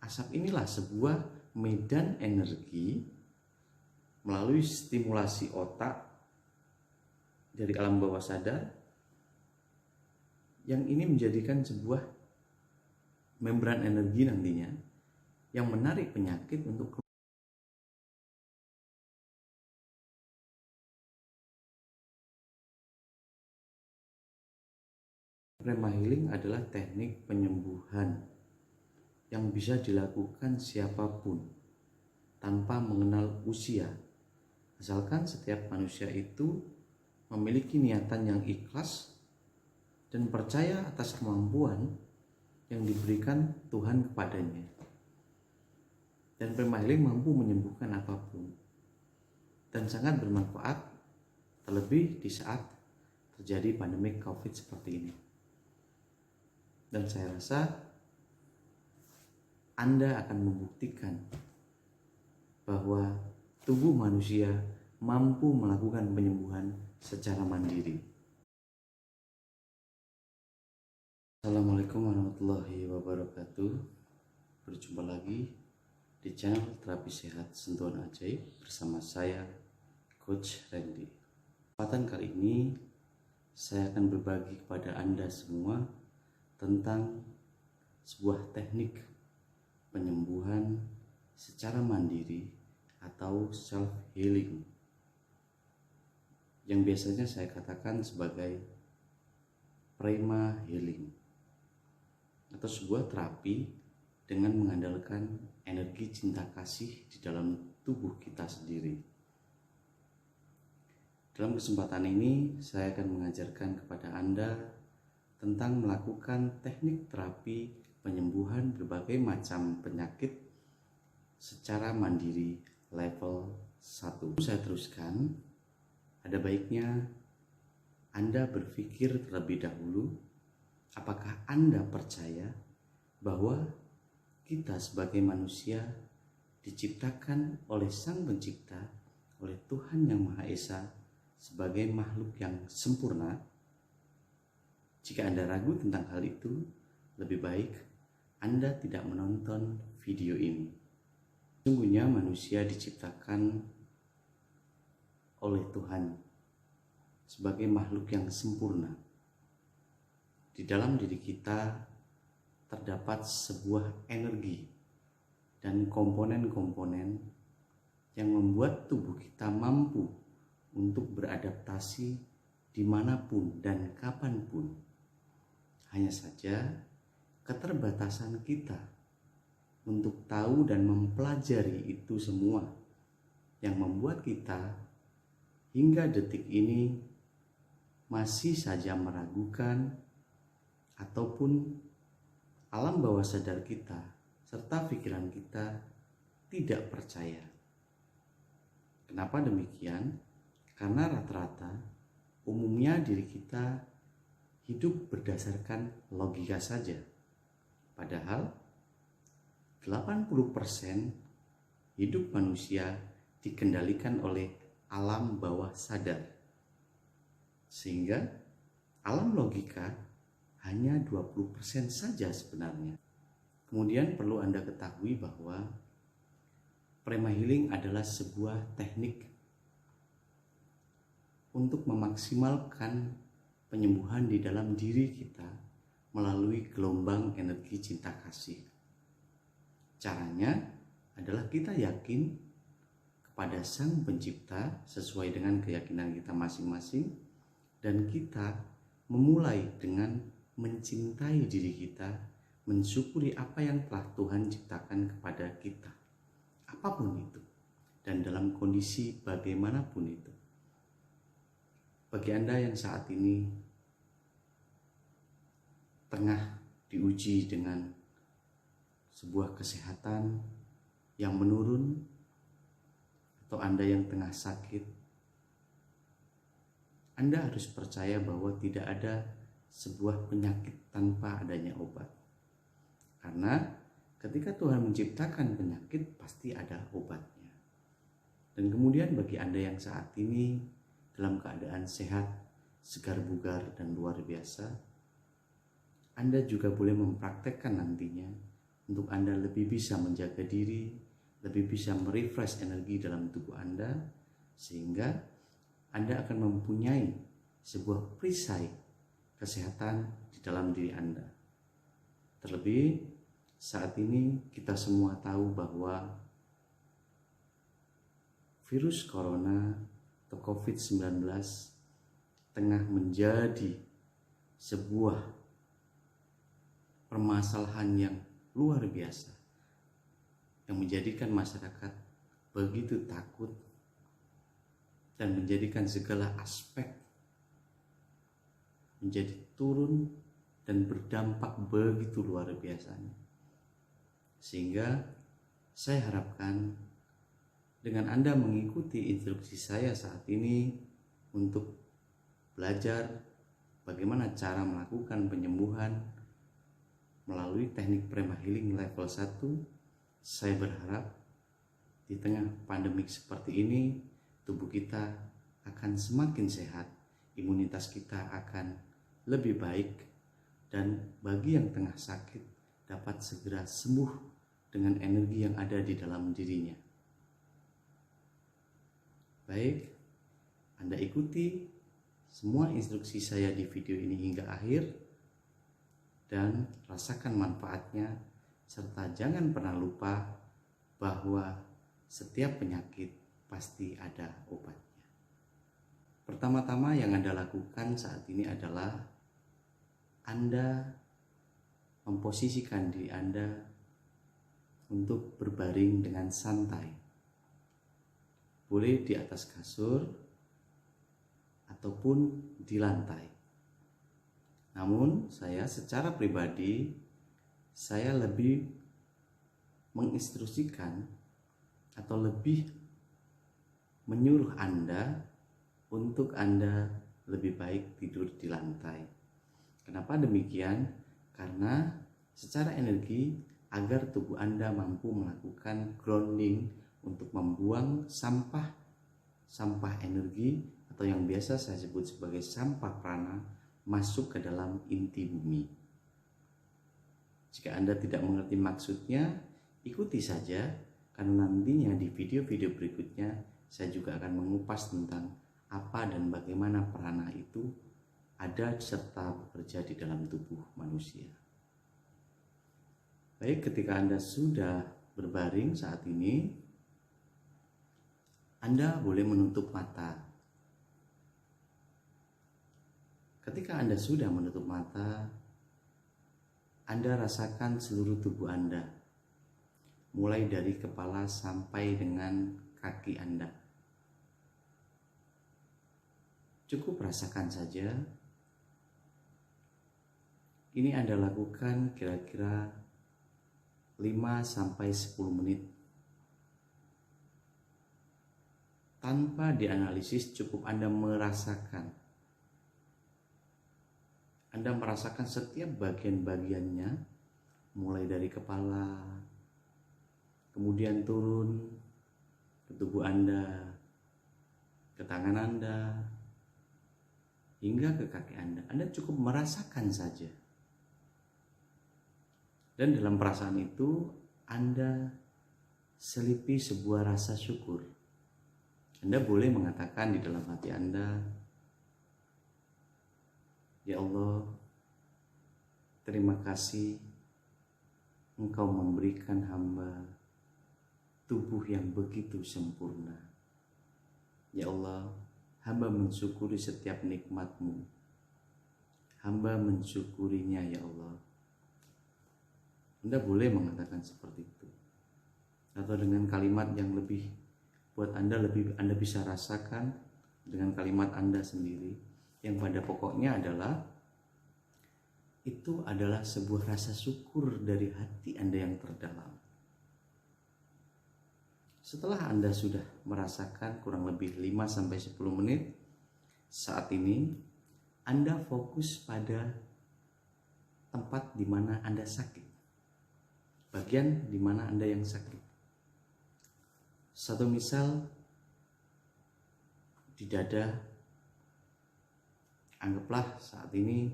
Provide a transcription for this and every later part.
Asap inilah sebuah medan energi melalui stimulasi otak dari alam bawah sadar yang ini menjadikan sebuah membran energi nantinya yang menarik penyakit untuk Prema healing adalah teknik penyembuhan yang bisa dilakukan siapapun tanpa mengenal usia, asalkan setiap manusia itu memiliki niatan yang ikhlas dan percaya atas kemampuan yang diberikan Tuhan kepadanya. Dan prema healing mampu menyembuhkan apapun dan sangat bermanfaat, terlebih di saat terjadi pandemi COVID seperti ini. Dan saya rasa Anda akan membuktikan bahwa tubuh manusia mampu melakukan penyembuhan secara mandiri. Assalamualaikum warahmatullahi wabarakatuh. Berjumpa lagi di channel Terapi Sehat Sentuhan Ajaib bersama saya, Coach Randy. Kesempatan kali ini saya akan berbagi kepada Anda semua tentang sebuah teknik penyembuhan secara mandiri atau self healing yang biasanya saya katakan sebagai prema healing atau sebuah terapi dengan mengandalkan energi cinta kasih di dalam tubuh kita sendiri. Dalam kesempatan ini saya akan mengajarkan kepada Anda tentang melakukan teknik terapi penyembuhan berbagai macam penyakit secara mandiri level 1. Saya teruskan, ada baiknya Anda berpikir terlebih dahulu, apakah Anda percaya bahwa kita sebagai manusia diciptakan oleh Sang Pencipta, oleh Tuhan Yang Maha Esa sebagai makhluk yang sempurna? Jika Anda ragu tentang hal itu, lebih baik Anda tidak menonton video ini. Sesungguhnya manusia diciptakan oleh Tuhan sebagai makhluk yang sempurna. Di dalam diri kita terdapat sebuah energi dan komponen-komponen yang membuat tubuh kita mampu untuk beradaptasi dimanapun dan kapanpun. Hanya saja keterbatasan kita untuk tahu dan mempelajari itu semua yang membuat kita hingga detik ini masih saja meragukan ataupun alam bawah sadar kita serta pikiran kita tidak percaya. Kenapa demikian? Karena rata-rata umumnya diri kita hidup berdasarkan logika saja. Padahal 80% hidup manusia dikendalikan oleh alam bawah sadar. Sehingga alam logika hanya 20% saja sebenarnya. Kemudian perlu Anda ketahui bahwa prema healing adalah sebuah teknik untuk memaksimalkan penyembuhan di dalam diri kita melalui gelombang energi cinta kasih. Caranya adalah kita yakin kepada Sang Pencipta sesuai dengan keyakinan kita masing-masing, dan kita memulai dengan mencintai diri kita, mensyukuri apa yang telah Tuhan ciptakan kepada kita, apapun itu, dan dalam kondisi bagaimanapun itu. Bagi Anda yang saat ini tengah diuji dengan sebuah kesehatan yang menurun, atau Anda yang tengah sakit, Anda harus percaya bahwa tidak ada sebuah penyakit tanpa adanya obat. Karena ketika Tuhan menciptakan penyakit, pasti ada obatnya. Dan kemudian bagi Anda yang saat ini dalam keadaan sehat, segar bugar dan luar biasa, Anda juga boleh mempraktekkan nantinya untuk Anda lebih bisa menjaga diri, lebih bisa merefresh energi dalam tubuh Anda, sehingga Anda akan mempunyai sebuah perisai kesehatan di dalam diri Anda. Terlebih saat ini kita semua tahu bahwa virus corona atau COVID-19 tengah menjadi sebuah permasalahan yang luar biasa yang menjadikan masyarakat begitu takut dan menjadikan segala aspek menjadi turun dan berdampak begitu luar biasanya. Sehingga saya harapkan dengan Anda mengikuti instruksi saya saat ini untuk belajar bagaimana cara melakukan penyembuhan melalui teknik Prema Healing level 1, saya berharap di tengah pandemik seperti ini, tubuh kita akan semakin sehat, imunitas kita akan lebih baik, dan bagi yang tengah sakit dapat segera sembuh dengan energi yang ada di dalam dirinya. Baik, Anda ikuti semua instruksi saya di video ini hingga akhir dan rasakan manfaatnya, serta jangan pernah lupa bahwa setiap penyakit pasti ada obatnya. Pertama-tama yang Anda lakukan saat ini adalah Anda memposisikan diri Anda untuk berbaring dengan santai. Boleh di atas kasur ataupun di lantai. Namun saya secara pribadi, saya lebih menginstruksikan atau lebih menyuruh Anda untuk Anda lebih baik tidur di lantai. Kenapa demikian? Karena secara energi agar tubuh Anda mampu melakukan grounding untuk membuang sampah energi atau yang biasa saya sebut sebagai sampah prana masuk ke dalam inti bumi. Jika Anda tidak mengerti maksudnya, ikuti saja karena nantinya di video-video berikutnya saya juga akan mengupas tentang apa dan bagaimana prana itu ada serta bekerja di dalam tubuh manusia. Baik, ketika Anda sudah berbaring saat ini, Anda boleh menutup mata. Ketika Anda sudah menutup mata, Anda rasakan seluruh tubuh Anda, mulai dari kepala sampai dengan kaki Anda. Cukup rasakan saja. Ini Anda lakukan kira-kira 5-10 menit. Tanpa dianalisis, cukup Anda merasakan. Anda merasakan setiap bagian-bagiannya, mulai dari kepala, kemudian turun ke tubuh Anda, ke tangan Anda, hingga ke kaki Anda. Anda cukup merasakan saja. Dan dalam perasaan itu, Anda selipi sebuah rasa syukur. Anda boleh mengatakan di dalam hati Anda, "Ya Allah, terima kasih Engkau memberikan hamba tubuh yang begitu sempurna. Ya Allah, hamba mensyukuri setiap nikmat-Mu. Hamba mensyukurinya, ya Allah." Anda boleh mengatakan seperti itu. Atau dengan kalimat yang lebih buat Anda bisa rasakan dengan kalimat Anda sendiri, yang pada pokoknya adalah itu adalah sebuah rasa syukur dari hati Anda yang terdalam. Setelah Anda sudah merasakan kurang lebih 5-10 menit, saat ini Anda fokus pada tempat di mana Anda sakit, bagian di mana Anda yang sakit. Satu misal di dada, anggaplah saat ini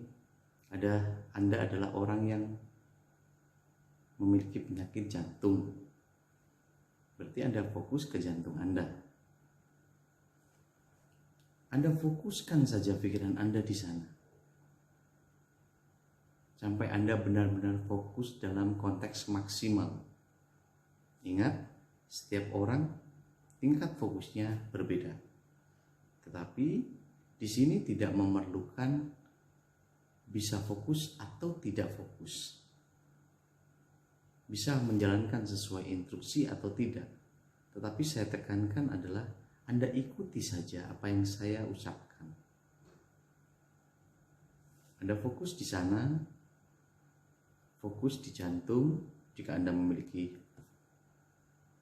Anda adalah orang yang memiliki penyakit jantung. Berarti Anda fokus ke jantung Anda. Anda fokuskan saja pikiran Anda di sana. Sampai Anda benar-benar fokus dalam konteks maksimal. Ingat, setiap orang tingkat fokusnya berbeda. Tetapi di sini tidak memerlukan bisa fokus atau tidak fokus. Bisa menjalankan sesuai instruksi atau tidak. Tetapi saya tekankan adalah Anda ikuti saja apa yang saya ucapkan. Anda fokus di sana, fokus di jantung jika Anda memiliki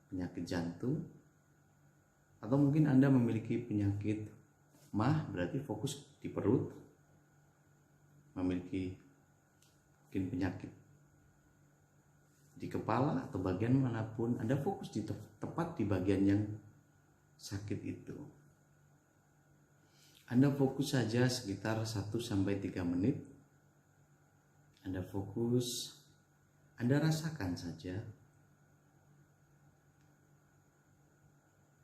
penyakit jantung, atau mungkin Anda memiliki penyakit MAH, berarti fokus di perut. Memiliki mungkin penyakit di kepala atau bagian manapun, Anda fokus tepat di bagian yang sakit itu. Anda fokus saja sekitar 1-3 menit. Anda fokus, Anda rasakan saja.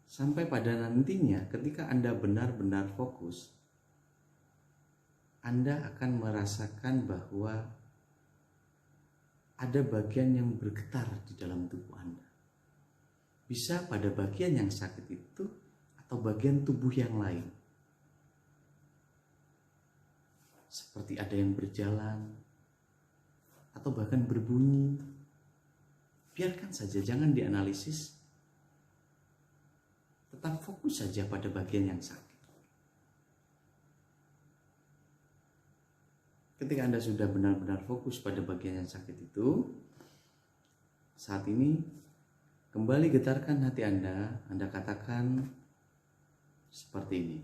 Sampai pada nantinya ketika Anda benar-benar fokus, Anda akan merasakan bahwa ada bagian yang bergetar di dalam tubuh Anda. Bisa pada bagian yang sakit itu atau bagian tubuh yang lain. Seperti ada yang berjalan atau bahkan berbunyi. Biarkan saja, jangan dianalisis. Tetap fokus saja pada bagian yang sakit. Ketika Anda sudah benar-benar fokus pada bagian yang sakit itu, saat ini kembali getarkan hati Anda. Anda katakan seperti ini.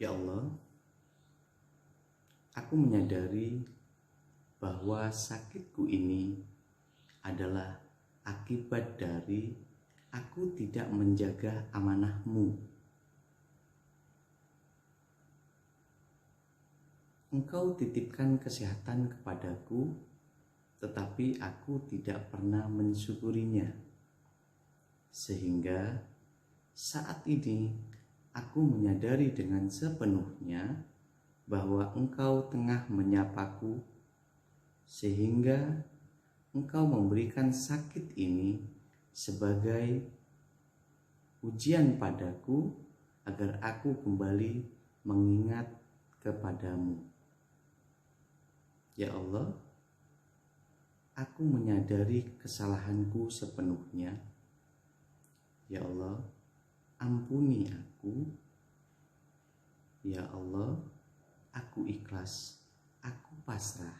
Ya Allah, aku menyadari bahwa sakitku ini adalah akibat dari aku tidak menjaga amanah-Mu. Engkau titipkan kesehatan kepadaku, tetapi aku tidak pernah mensyukurinya. Sehingga saat ini aku menyadari dengan sepenuhnya bahwa Engkau tengah menyapaku, sehingga Engkau memberikan sakit ini sebagai ujian padaku agar aku kembali mengingat kepadamu. Ya Allah, aku menyadari kesalahanku sepenuhnya. Ya Allah, ampuni aku. Ya Allah, aku ikhlas, aku pasrah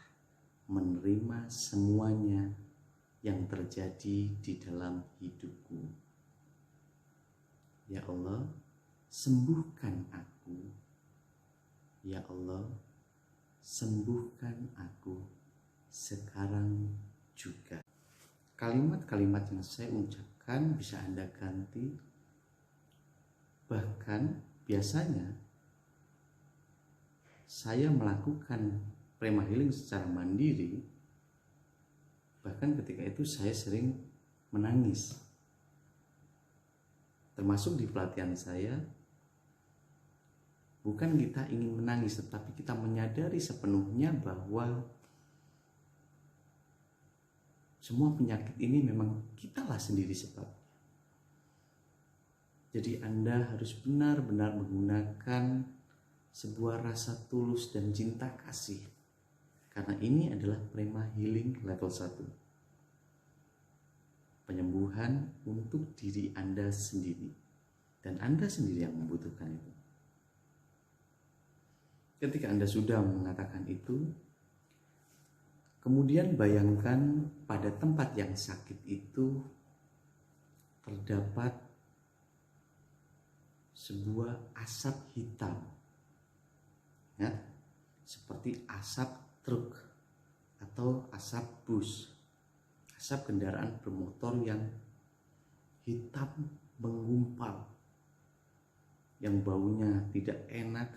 menerima semuanya yang terjadi di dalam hidupku. Ya Allah, sembuhkan aku. Ya Allah, sembuhkan aku sekarang juga. Kalimat-kalimat yang saya ucapkan bisa Anda ganti. Bahkan biasanya saya melakukan prema healing secara mandiri. Bahkan ketika itu saya sering menangis. Termasuk di pelatihan saya, bukan kita ingin menangis, tetapi kita menyadari sepenuhnya bahwa semua penyakit ini memang kitalah sendiri sebabnya. Jadi Anda harus benar-benar menggunakan sebuah rasa tulus dan cinta kasih. Karena ini adalah prema healing level 1. Penyembuhan untuk diri Anda sendiri. Dan Anda sendiri yang membutuhkan itu. Ketika Anda sudah mengatakan itu, kemudian bayangkan pada tempat yang sakit itu terdapat sebuah asap hitam, ya, seperti asap truk atau asap bus, asap kendaraan bermotor yang hitam menggumpal, yang baunya tidak enak.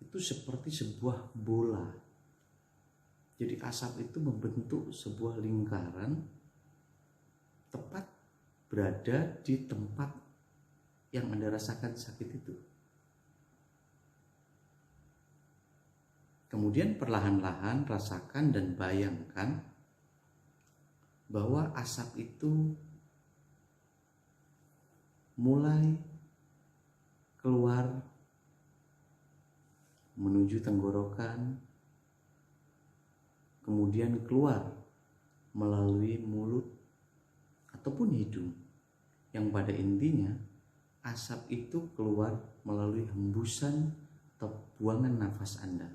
itu seperti sebuah bola. Jadi asap itu membentuk sebuah lingkaran tepat berada di tempat yang Anda rasakan sakit itu. Kemudian perlahan-lahan rasakan dan bayangkan bahwa asap itu mulai keluar menuju tenggorokan, kemudian keluar melalui mulut ataupun hidung, yang pada intinya asap itu keluar melalui hembusan atau buangan nafas Anda.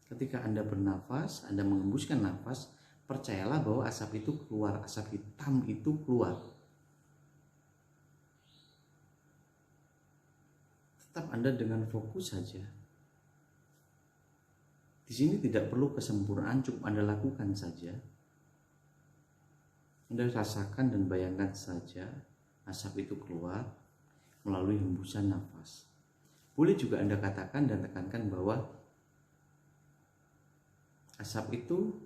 Ketika Anda bernafas, Anda mengembuskan nafas, percayalah bahwa asap itu keluar, asap hitam itu keluar. Tetap Anda dengan fokus saja. Di sini tidak perlu kesempurnaan, cukup Anda lakukan saja. Anda rasakan dan bayangkan saja asap itu keluar melalui hembusan nafas. Boleh juga Anda katakan dan tekankan bahwa asap itu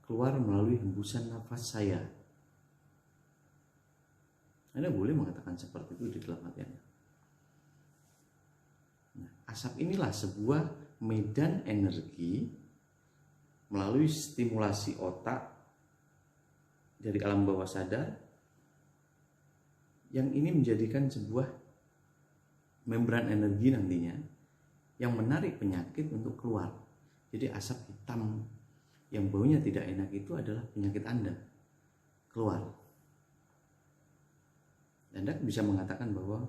keluar melalui hembusan nafas saya. Anda boleh mengatakan seperti itu di dalam hati Anda. Nah, asap inilah sebuah medan energi melalui stimulasi otak dari alam bawah sadar yang ini menjadikan sebuah membran energi nantinya yang menarik penyakit untuk keluar. Jadi asap hitam yang baunya tidak enak itu adalah penyakit Anda keluar. Anda bisa mengatakan bahwa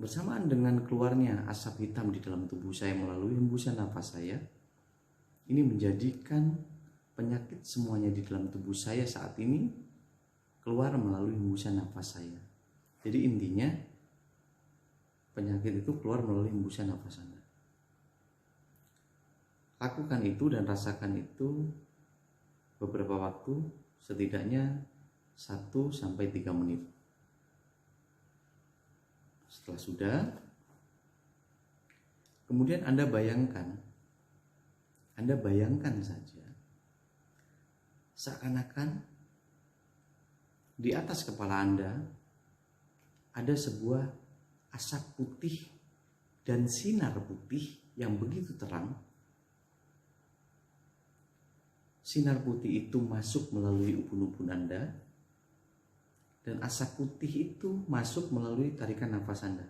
bersamaan dengan keluarnya asap hitam di dalam tubuh saya melalui hembusan nafas saya, ini menjadikan penyakit semuanya di dalam tubuh saya saat ini keluar melalui hembusan nafas saya. Jadi intinya penyakit itu keluar melalui hembusan nafas Anda. Lakukan itu dan rasakan itu beberapa waktu, setidaknya 1-3 menit. Setelah sudah, kemudian Anda bayangkan saja seakan-akan di atas kepala Anda ada sebuah asap putih dan sinar putih yang begitu terang. Sinar putih itu masuk melalui ubun-ubun Anda, dan asap putih itu masuk melalui tarikan nafas Anda.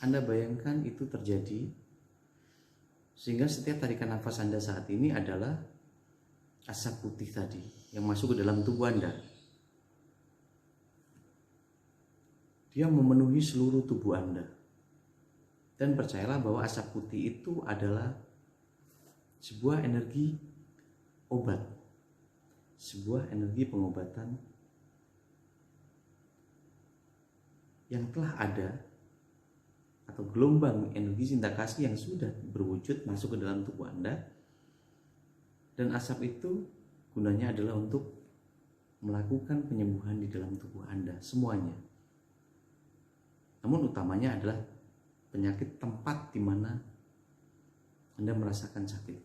Anda bayangkan itu terjadi, sehingga setiap tarikan nafas Anda saat ini adalah asap putih tadi yang masuk ke dalam tubuh Anda. Dia memenuhi seluruh tubuh Anda. Dan percayalah bahwa asap putih itu adalah sebuah energi obat, sebuah energi pengobatan yang telah ada, atau gelombang energi cinta kasih yang sudah berwujud masuk ke dalam tubuh Anda. Dan asap itu gunanya adalah untuk melakukan penyembuhan di dalam tubuh Anda semuanya. Namun utamanya adalah penyakit tempat di mana Anda merasakan sakit.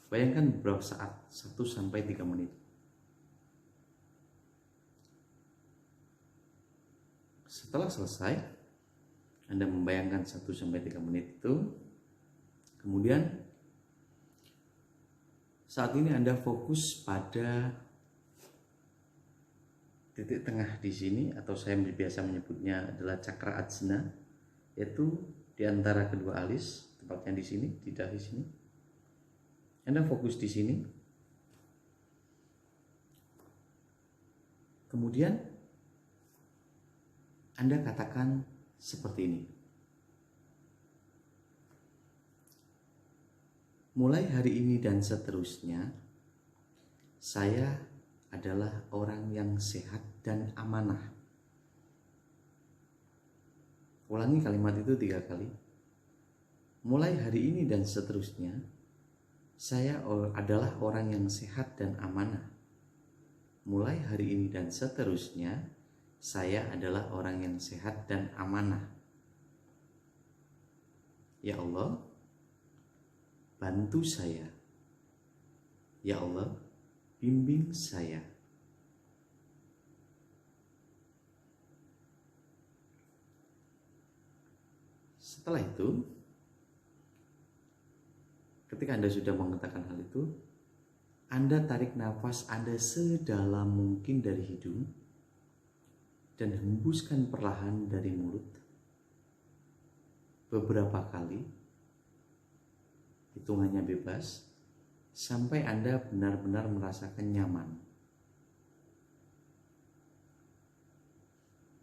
Bayangkan beberapa saat, 1-3 menit. Setelah selesai, Anda membayangkan 1-3 menit itu, kemudian saat ini Anda fokus pada titik tengah di sini, atau saya biasa menyebutnya adalah cakra ajna, yaitu di antara kedua alis, tepatnya di sini, di dahi sini. Anda fokus di sini. Kemudian Anda katakan seperti ini. Mulai hari ini dan seterusnya, saya adalah orang yang sehat dan amanah. Ulangi kalimat itu 3 kali. Mulai hari ini dan seterusnya, saya adalah orang yang sehat dan amanah. mulai hari ini dan seterusnya, saya adalah orang yang sehat dan amanah. Ya Allah, bantu saya. Ya Allah, bimbing saya. Setelah itu, ketika Anda sudah mengatakan hal itu, Anda tarik nafas Anda sedalam mungkin dari hidung dan hembuskan perlahan dari mulut beberapa kali. Hitungannya bebas sampai Anda benar-benar merasakan nyaman.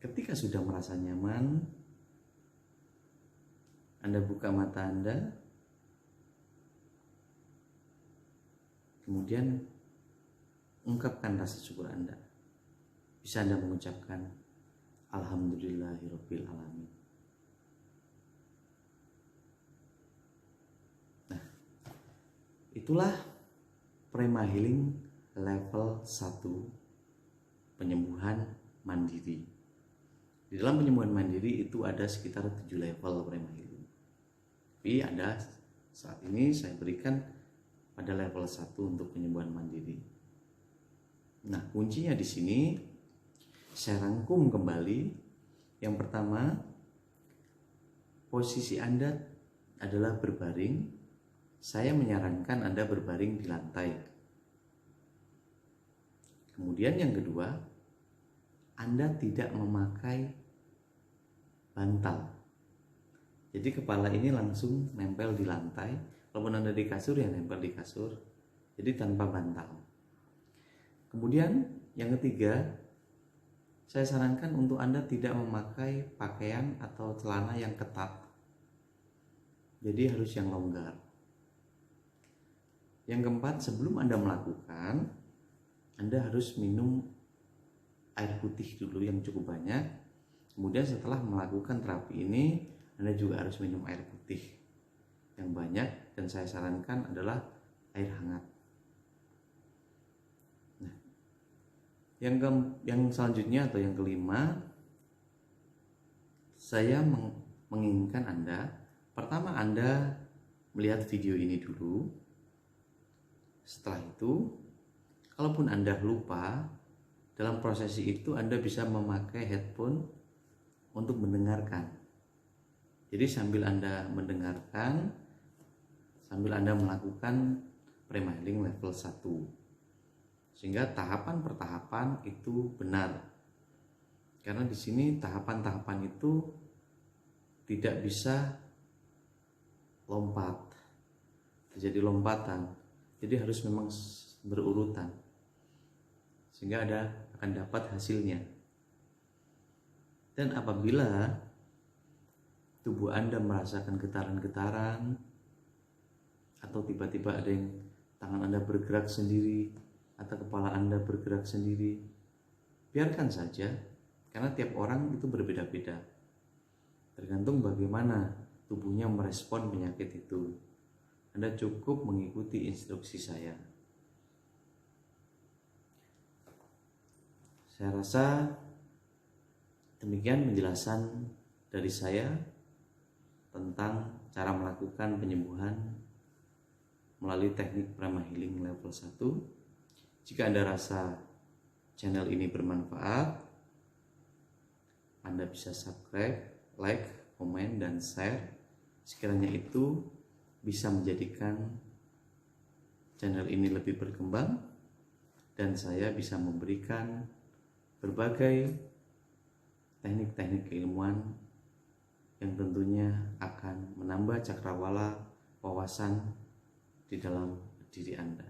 Ketika sudah merasa nyaman, Anda buka mata Anda, kemudian ungkapkan rasa syukur Anda. Bisa Anda mengucapkan Alhamdulillahirabbil alamin. Nah, itulah Prema Healing level 1, penyembuhan mandiri. Di dalam penyembuhan mandiri itu ada sekitar 7 level Prema Healing. Tapi ada saat ini saya berikan pada level 1 untuk penyembuhan mandiri. Nah, kuncinya di sini saya rangkum kembali. Yang pertama, posisi Anda adalah berbaring. Saya menyarankan Anda berbaring di lantai. Kemudian yang kedua, Anda tidak memakai bantal. Jadi kepala ini langsung nempel di lantai. Walaupun Anda di kasur, ya nempel di kasur. Jadi tanpa bantal. Kemudian yang ketiga, saya sarankan untuk Anda tidak memakai pakaian atau celana yang ketat. Jadi harus yang longgar. Yang keempat, sebelum Anda melakukan, Anda harus minum air putih dulu yang cukup banyak. Kemudian setelah melakukan terapi ini, Anda juga harus minum air putih yang banyak, dan saya sarankan adalah air hangat. Nah, yang selanjutnya atau yang kelima, saya menginginkan Anda, pertama Anda melihat video ini dulu. Setelah itu, kalaupun Anda lupa, dalam prosesi itu Anda bisa memakai headphone untuk mendengarkan. Jadi sambil Anda mendengarkan, sambil Anda melakukan Prema Healing level 1. Sehingga tahapan per tahapan itu benar. Karena di sini tahapan-tahapan itu tidak bisa lompat. Terjadi lompatan. Jadi harus memang berurutan. Sehingga Anda akan dapat hasilnya. Dan apabila tubuh Anda merasakan getaran-getaran, atau tiba-tiba ada yang tangan Anda bergerak sendiri, atau kepala Anda bergerak sendiri, biarkan saja, karena tiap orang itu berbeda-beda. Tergantung bagaimana tubuhnya merespon penyakit itu. Anda cukup mengikuti instruksi saya. Saya rasa demikian penjelasan dari saya tentang cara melakukan penyembuhan melalui teknik Prema Healing level 1. Jika Anda rasa channel ini bermanfaat, Anda bisa subscribe, like, komen, dan share. Sekiranya itu bisa menjadikan channel ini lebih berkembang dan saya bisa memberikan berbagai teknik-teknik keilmuan yang tentunya akan menambah cakrawala wawasan di dalam diri Anda.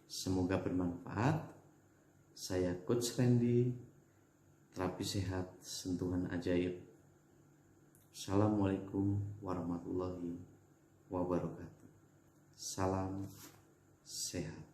Semoga bermanfaat. Saya Coach Randy, terapi sehat sentuhan ajaib. Assalamualaikum warahmatullahi wabarakatuh. Salam sehat.